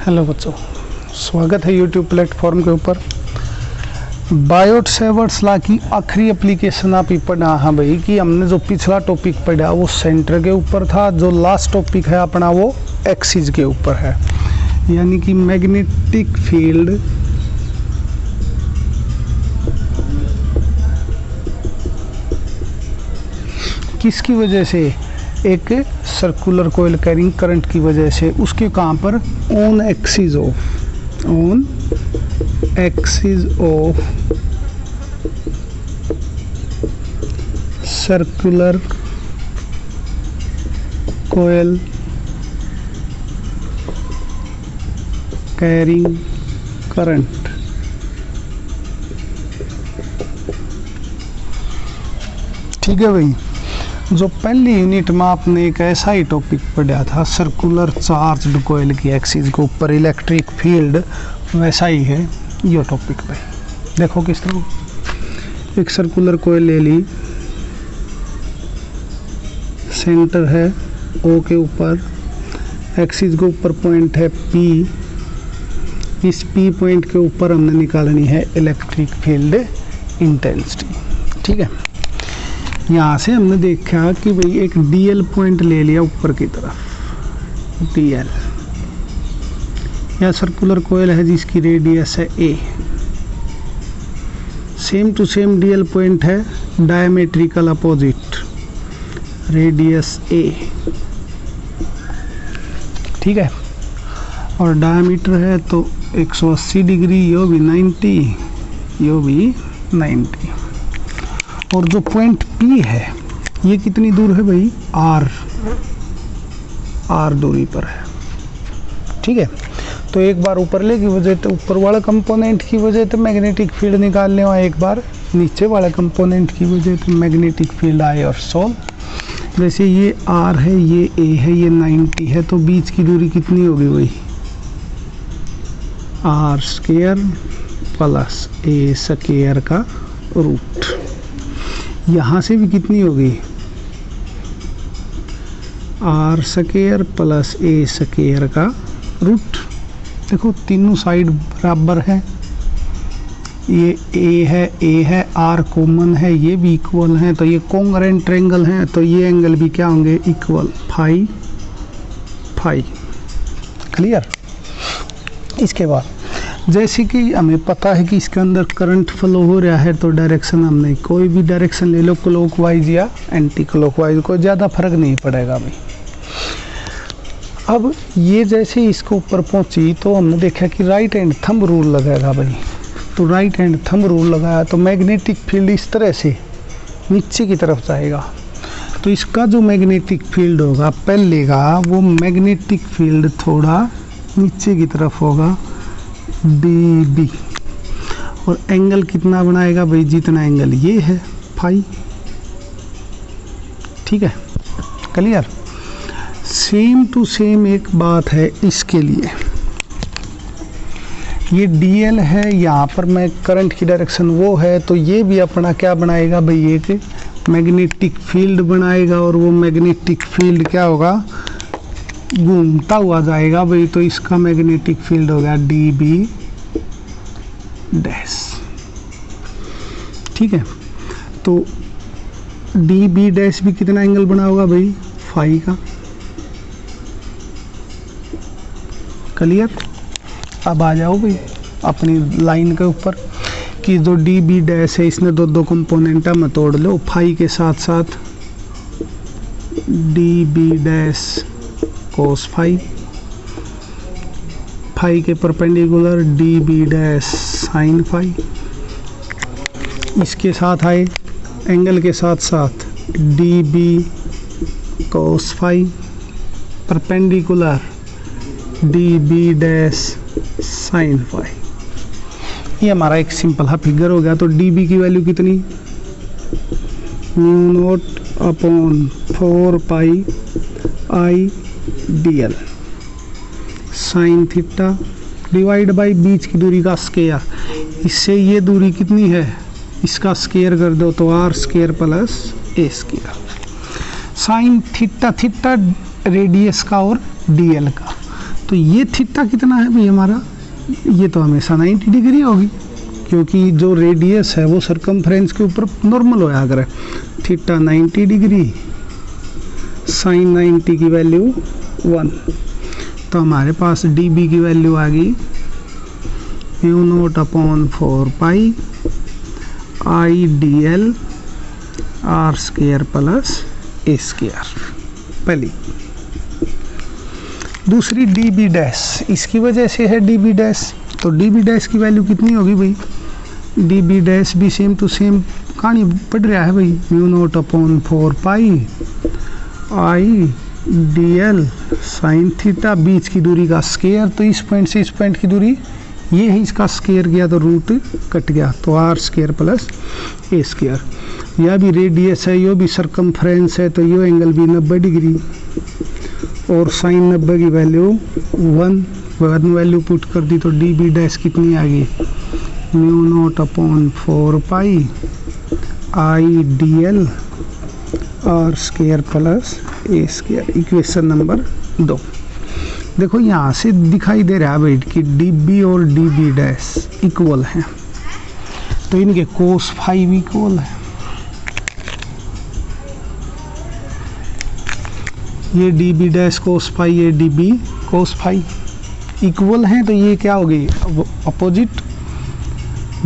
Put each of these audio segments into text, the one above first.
Hello बच्चों, स्वागत है यूट्यूब प्लेटफॉर्म के ऊपर। बायोट-सेवर्ट्स लॉ की आखिरी एप्लीकेशन आप ही पढ़ा। हाँ भाई, कि हमने जो पिछला टॉपिक पढ़ा वो सेंटर के ऊपर था, जो लास्ट टॉपिक है अपना वो एक्सिस के ऊपर है, यानी कि मैग्नेटिक फील्ड किसकी वजह से, एक सर्कुलर कोयल कैरिंग करंट की वजह से, उसके कहाँ पर, on axis of circular coil carrying current. ठीक है भाई, जो पहली यूनिट में आपने एक ऐसा ही टॉपिक पढ़ा था, सर्कुलर चार्ज्ड कोयल की एक्सिस के ऊपर इलेक्ट्रिक फील्ड, वैसा ही है ये टॉपिक पे। देखो किस तरह एक सर्कुलर कोयल ले ली, सेंटर है ओ के ऊपर, एक्सिस के ऊपर पॉइंट है पी, इस पी पॉइंट के ऊपर हमने निकालनी है इलेक्ट्रिक फील्ड इंटेंसिटी। ठीक है, यहाँ से हमने देखा कि भाई एक डीएल पॉइंट ले लिया ऊपर की तरफ, डीएल, यह सर्कुलर कोयल है जिसकी रेडियस है a, same to same DL point है, डायमेट्रिकल अपोजिट, रेडियस ए। ठीक है, और डायमीटर है तो 180 डिग्री, यो भी 90, यो भी 90। और जो पॉइंट P है ये कितनी दूर है भाई, R दूरी पर है। ठीक है, तो एक बार ऊपर ले की वजह तो ऊपर वाले कंपोनेंट की वजह तो मैग्नेटिक फील्ड निकाल ले, और एक बार नीचे वाले कंपोनेंट की वजह तो मैग्नेटिक फील्ड आए और सॉल्व। जैसे ये R है, ये A है, ये 90 है, तो बीच की दूरी कितनी होगी भाई, R² प्लस A² का रूट। यहाँ से भी कितनी होगी, R² प्लस A² का रूट। देखो तीनों साइड बराबर है, ये A है, R कॉमन है, ये भी इक्वल है, तो ये कॉन्ग्रुएंट ट्रायंगल है, तो ये एंगल भी क्या होंगे, इक्वल, फाई। क्लियर। इसके बाद जैसे कि हमें पता है कि इसके अंदर करंट फ्लो हो रहा है, तो डायरेक्शन हमने कोई भी डायरेक्शन ले लो, क्लॉकवाइज या एंटी क्लॉकवाइज, कोई ज़्यादा फर्क नहीं पड़ेगा भाई। अब ये जैसे इसके ऊपर पहुंची तो हमने देखा कि राइट हैंड थंब रूल लगाएगा भाई, तो राइट हैंड थंब रूल लगाया तो मैग्नेटिक फील्ड इस तरह से नीचे की तरफ जाएगा। तो इसका जो मैग्नेटिक फील्ड होगा पहले का, वो मैग्नेटिक फील्ड थोड़ा नीचे की तरफ होगा, dB, और एंगल कितना बनाएगा भाई, जितना एंगल ये है, फाई। ठीक है, क्लियर। सेम टू सेम एक बात है इसके लिए, ये dl है, यहाँ पर मैं करंट की डायरेक्शन वो है, तो ये भी अपना क्या बनाएगा भाई, एक मैग्नेटिक फील्ड बनाएगा, और वो मैग्नेटिक फील्ड क्या होगा, घूमता हुआ जाएगा भाई, तो इसका मैग्नेटिक फील्ड हो गया dB डैश। ठीक है, तो dB डैश भी कितना एंगल बना होगा भाई, फाई का। क्लियर। अब आ जाओ भाई अपनी लाइन के ऊपर कि जो dB डैश है, इसने दो कंपोनेंट में तोड़ लो, फाई के साथ साथ dB डैश कोस फाई के perpendicular dB dash sine phi, इसके साथ आए एंगल के साथ साथ dB cos phi perpendicular dB dash sine phi. ये हमारा एक सिंपल हा फिगर हो गया। तो dB की वैल्यू कितनी, μ0/4 pi I dl sine theta divide by बीच की दूरी का स्क्वायर, इससे ये दूरी कितनी है, इसका स्क्वायर कर दो तो r² plus a²। Sine theta, theta radius का और dl का, तो ये थीटा कितना है भाई हमारा, ये तो हमेशा 90 डिग्री होगी, क्योंकि जो रेडियस है वो सरकमफ्रेंस के ऊपर नॉर्मल होया करे। थीटा 90 डिग्री, साइन 90 की वैल्यू 1। तो हमारे पास डी बी की वैल्यू आ गई mu naught upon 4 pi I D L R square plus A square पहली। दूसरी डी बी डैश, इसकी वजह से है डी बी डैश, तो डी बी डैश की वैल्यू कितनी होगी भाई, डी बी डैश भी सेम टू सेम कहानी पढ़ रहा है भाई, mu naught upon 4 pi I D L sine theta, बीच की दूरी का स्क्वायर, तो इस पॉइंट से इस पॉइंट की दूरी ये है, इसका स्क्वायर गया तो रूट कट गया, तो आर स्क्वायर प्लस ए स्क्वायर। यह भी रेडियस है, यो भी सरकमफ्रेंस है, तो यो एंगल भी 90 डिग्री, और साइन 90 की वैल्यू 1 वैल्यू पुट कर दी, तो डी बी डैश कितनी आ गई, mu naught upon 4 pi I D L R square plus A square. Equation number 2। देखो यहाँ से दिखाई दे रहा है भाई कि डी बी और डी बी डैश इक्वल हैं, तो इनके कोस फाइव इक्वल है। ये D B dash cos phi, ये D B cos phi equal हैं, तो ये क्या हो गई opposite,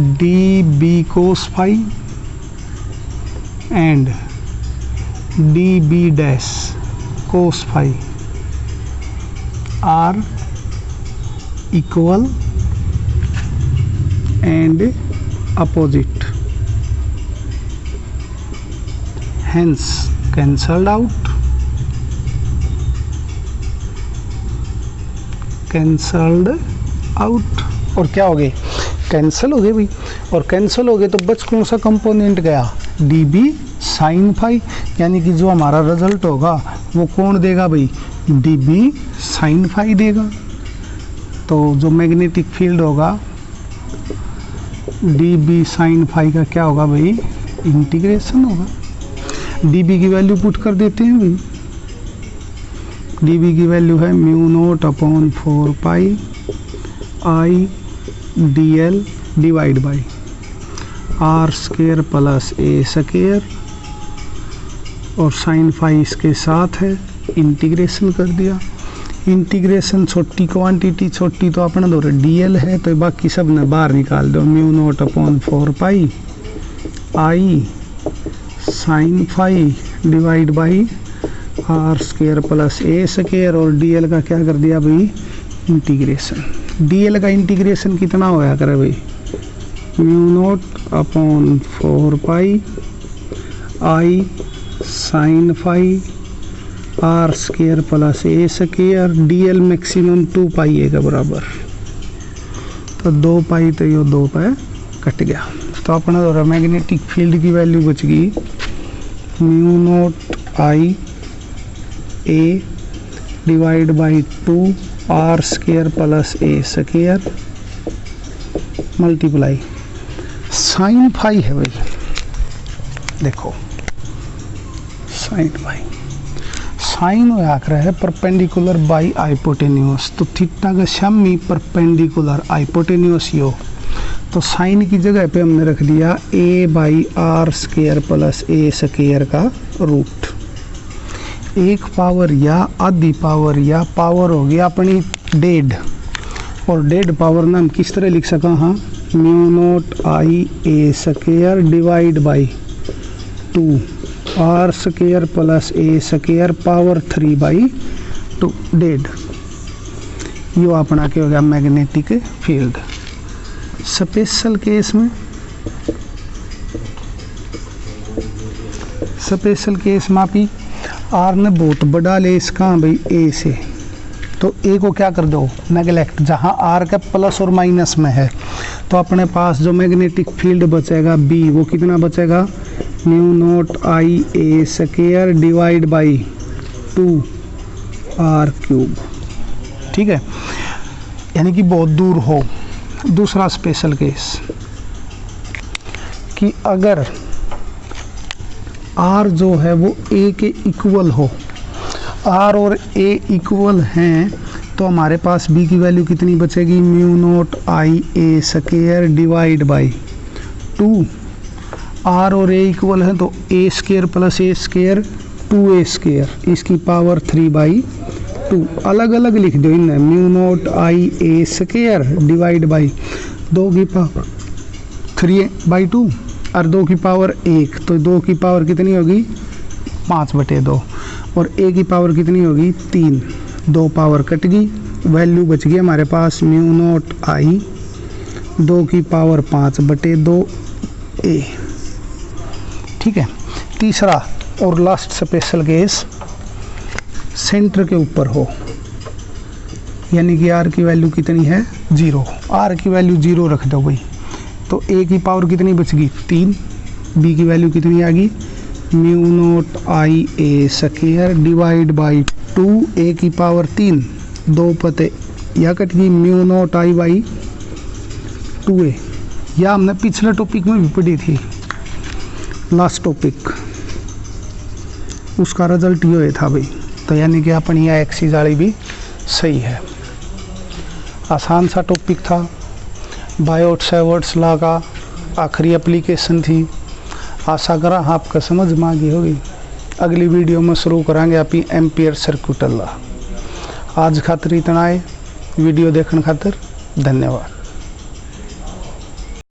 D B cos phi and D B dash cos phi are equal and opposite, hence cancelled out, और क्या हो गए, कैंसिल हो गए भाई, और कैंसिल हो गए तो बच कौन सा कंपोनेंट गया, डी बी साइन फाई, यानी कि जो हमारा रिजल्ट होगा वो कौन देगा भाई, डी बी साइन फाई देगा। तो जो मैग्नेटिक फील्ड होगा डी बी साइन फाई का क्या होगा भाई, इंटीग्रेशन होगा। डी बी की वैल्यू पुट कर देते हैं भाई, डी बी की वैल्यू है mu naught upon 4 pi I D l divide by are square plus A square, और साइन फाई इसके साथ है, इंटीग्रेशन कर दिया। इंटीग्रेशन छोटी क्वांटिटी छोटी तो अपना दो डी एल है, तो बाकी सब ने बाहर निकाल दो, mu naught upon 4 pi I sine phi divide by are square plus A square, और डी एल का क्या कर दिया भाई, इंटीग्रेशन। डी एल का इंटीग्रेशन कितना होया करे भाई, mu naught upon 4 pi I sine phi R square plus A square, D L maximum 2 pi A का बराबर, तो 2 पाई, तो ये 2 पाई कट गया। तो अपना द्वारा मैग्नेटिक फील्ड की वैल्यू बच गई mu naught I a divide by 2 r square plus A square multiply sine phi है भाई, देखो साइन फाई, साइन होया कर है परपेंडिकुलर बाई हाइपोटेन्यूस, तो थीटा का शामी परपेंडिकुलर हाइपोटेन्यूस यो, तो साइन की जगह पे हमने रख दिया a by are square plus A square का रूट, एक पावर या आधी पावर या पावर हो गया अपनी डेढ़, और डेढ़ पावर ना हम किस तरह लिख सका, हाँ mu naught I a square divide by 2 r square plus A square power 3 by 2 डेढ़। यो अपना क्या हो गया मैग्नेटिक फील्ड। स्पेशल केस में, स्पेशल केस मापी आर ने बहुत बड़ा ले इसका भाई ए से, तो ए को क्या कर दो नेगलेक्ट, जहाँ आर का प्लस और माइनस में है, तो अपने पास जो मैग्नेटिक फील्ड बचेगा बी, वो कितना बचेगा, mu naught I a square divide by 2 r cube, ठीक है, यानी कि बहुत दूर हो। दूसरा स्पेशल केस कि अगर आर जो है वो ए के इक्वल हो, आर और ए इक्वल हैं, तो तो हमारे पास बी की वैल्यू कितनी बचेगी, mu naught I a square divide by 2। R और ए इक्वल है तो a square plus A square 2a square, इसकी पावर 3/2। अलग अलग लिख दो इन्हें, mu naught I a square divide by 2 की पावर 3/2 और 2 की पावर 1, तो 2 की पावर कितनी होगी 5/2 और a की पावर कितनी होगी 3। 2 पावर कट गई, वैल्यू बच गई हमारे पास म्यू नॉट आई 2 की पावर 5/2 a। ठीक है। तीसरा और लास्ट स्पेशल केस, सेंटर के ऊपर हो, यानी कि r की वैल्यू कितनी है 0, r की वैल्यू 0 रख दो भाई, तो a की पावर कितनी बच गई 3, b की वैल्यू कितनी आ गई mu naught I a square divide by 2, a की पावर 3, 2 पते या कट गई mu naught I by 2a। या हमने पिछले टॉपिक में भी पढ़ी थी, लास्ट टॉपिक, उसका रिजल्ट ये था भाई। तो यानी कि अपनी यह एक्सिस वाली भी सही है। आसान सा टॉपिक था, बायोट-सैवर्ट्स लॉ का आखिरी एप्लीकेशन थी। आशा करा आपका समझ में आ गई होगी। अगली वीडियो में शुरू करांगे अपनी एम्पियर सर्किट लॉ। आज खातिर इतना है, वीडियो देखने खातिर धन्यवाद।